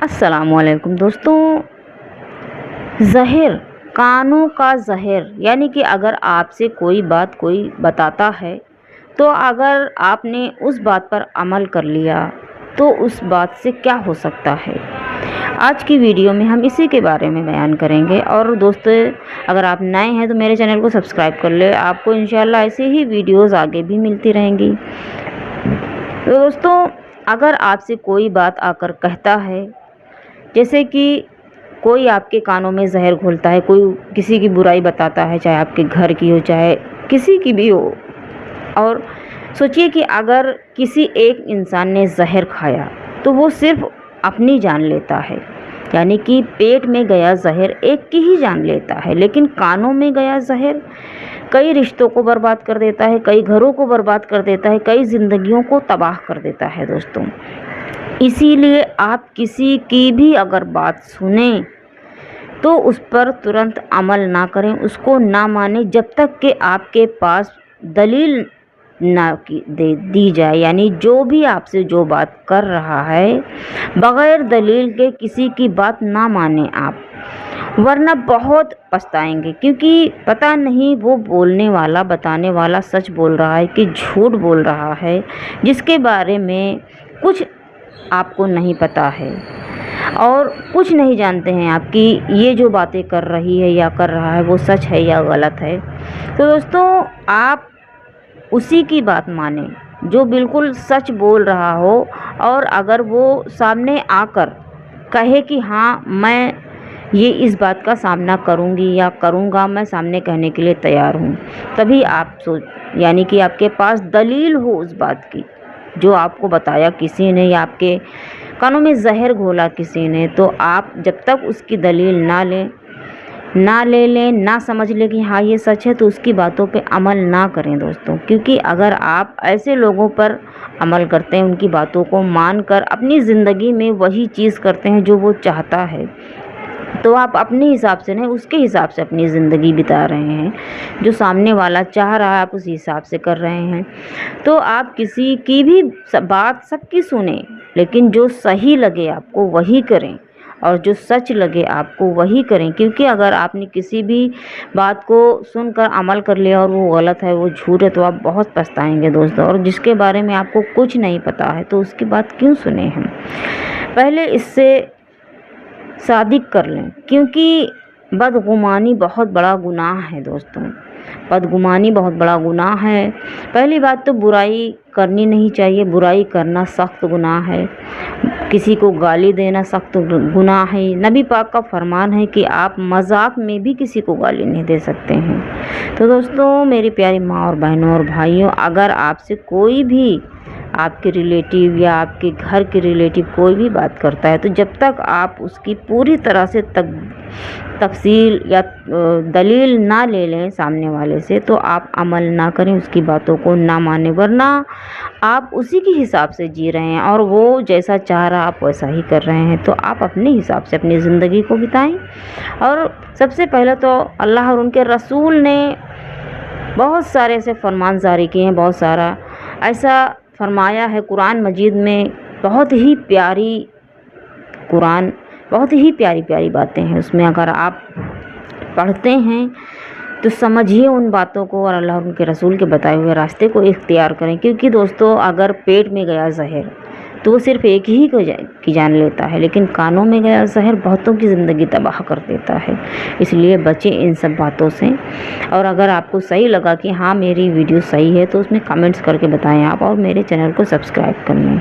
السلام علیکم دوستوں، زہر، کانوں کا زہر، یعنی کہ اگر آپ سے کوئی بات کوئی بتاتا ہے تو اگر آپ نے اس بات پر عمل کر لیا تو اس بات سے کیا ہو سکتا ہے۔ آج کی ویڈیو میں ہم اسی کے بارے میں بیان کریں گے۔ اور دوستو، اگر آپ نئے ہیں تو میرے چینل کو سبسکرائب کر لیں، آپ کو انشاءاللہ ایسے ہی ویڈیوز آگے بھی ملتی رہیں گی۔ تو دوستوں، اگر آپ سے کوئی بات آ کر کہتا ہے، جیسے کہ کوئی آپ کے کانوں میں زہر گھولتا ہے، کوئی کسی کی برائی بتاتا ہے، چاہے آپ کے گھر کی ہو چاہے کسی کی بھی ہو، اور سوچئے کہ اگر کسی ایک انسان نے زہر کھایا تو وہ صرف اپنی جان لیتا ہے، یعنی کہ پیٹ میں گیا زہر ایک کی ہی جان لیتا ہے، لیکن کانوں میں گیا زہر کئی رشتوں کو برباد کر دیتا ہے، کئی گھروں کو برباد کر دیتا ہے، کئی زندگیوں کو تباہ کر دیتا ہے دوستوں۔ اسی لیے آپ کسی کی بھی اگر بات سنیں تو اس پر ترنت عمل نہ کریں، اس کو نہ مانیں جب تک کہ آپ کے پاس دلیل نہ دی جائے، یعنی جو بھی آپ سے جو بات کر رہا ہے بغیر دلیل کے کسی کی بات نہ مانیں آپ، ورنہ بہت پچھتائیں گے، کیونکہ پتہ نہیں وہ بولنے والا بتانے والا سچ بول رہا ہے کہ جھوٹ بول رہا ہے، جس کے بارے میں کچھ آپ کو نہیں پتہ ہے اور کچھ نہیں جانتے ہیں آپ کی یہ جو باتیں کر رہی ہے یا کر رہا ہے وہ سچ ہے یا غلط ہے۔ تو دوستوں، آپ اسی کی بات مانیں جو بالکل سچ بول رہا ہو، اور اگر وہ سامنے آ کر کہے کہ ہاں میں یہ اس بات کا سامنا کروں گی یا کروں گا، میں سامنے کہنے کے لیے تیار ہوں، تبھی آپ یعنی کہ آپ کے پاس دلیل ہو اس بات کی جو آپ کو بتایا کسی نے یا آپ کے کانوں میں زہر گھولا کسی نے، تو آپ جب تک اس کی دلیل نہ لے لیں، نہ سمجھ لیں کہ ہاں یہ سچ ہے، تو اس کی باتوں پہ عمل نہ کریں دوستوں، کیونکہ اگر آپ ایسے لوگوں پر عمل کرتے ہیں، ان کی باتوں کو مان کر اپنی زندگی میں وہی چیز کرتے ہیں جو وہ چاہتا ہے، تو آپ اپنے حساب سے نہیں، اس کے حساب سے اپنی زندگی بتا رہے ہیں، جو سامنے والا چاہ رہا ہے آپ اسی حساب سے کر رہے ہیں۔ تو آپ کسی کی بھی بات سب کی سنیں، لیکن جو صحیح لگے آپ کو وہی کریں، اور جو سچ لگے آپ کو وہی کریں، کیونکہ اگر آپ نے کسی بھی بات کو سن کر عمل کر لیا اور وہ غلط ہے، وہ جھوٹ ہے، تو آپ بہت پچھتائیں گے دوستوں، اور جس کے بارے میں آپ کو کچھ نہیں پتہ ہے تو اس کی بات کیوں سنیں ہم؟ پہلے اس سے صادق کر لیں، کیونکہ بدگمانی بہت بڑا گناہ ہے دوستوں، بدگمانی بہت بڑا گناہ ہے۔ پہلی بات تو برائی کرنی نہیں چاہیے، برائی کرنا سخت گناہ ہے، کسی کو گالی دینا سخت گناہ ہے۔ نبی پاک کا فرمان ہے کہ آپ مذاق میں بھی کسی کو گالی نہیں دے سکتے ہیں۔ تو دوستوں، میری پیاری ماں اور بہنوں اور بھائیوں، اگر آپ سے کوئی بھی آپ کے ریلیٹیو یا آپ کے گھر کے ریلیٹیو کوئی بھی بات کرتا ہے، تو جب تک آپ اس کی پوری طرح سے تفصیل یا دلیل نہ لے لیں سامنے والے سے، تو آپ عمل نہ کریں، اس کی باتوں کو نہ مانیں، ورنہ آپ اسی کے حساب سے جی رہے ہیں اور وہ جیسا چاہ رہا آپ ویسا ہی کر رہے ہیں۔ تو آپ اپنے حساب سے اپنی زندگی کو بتائیں، اور سب سے پہلے تو اللہ اور ان کے رسول نے بہت سارے ایسے فرمان جاری کیے ہیں، بہت سارا ایسا فرمایا ہے قرآن مجید میں، بہت ہی پیاری قرآن، بہت ہی پیاری پیاری باتیں ہیں اس میں، اگر آپ پڑھتے ہیں تو سمجھیے ان باتوں کو اور اللہ اور ان کے رسول کے بتائے ہوئے راستے کو اختیار کریں، کیونکہ دوستو اگر پیٹ میں گیا زہر تو وہ صرف ایک ہی کی جان لیتا ہے، لیکن کانوں میں گیا زہر بہتوں کی زندگی تباہ کر دیتا ہے۔ اس لیے بچیں ان سب باتوں سے، اور اگر آپ کو صحیح لگا کہ ہاں میری ویڈیو صحیح ہے تو اس میں کمنٹس کر کے بتائیں آپ، اور میرے چینل کو سبسکرائب کر لیں۔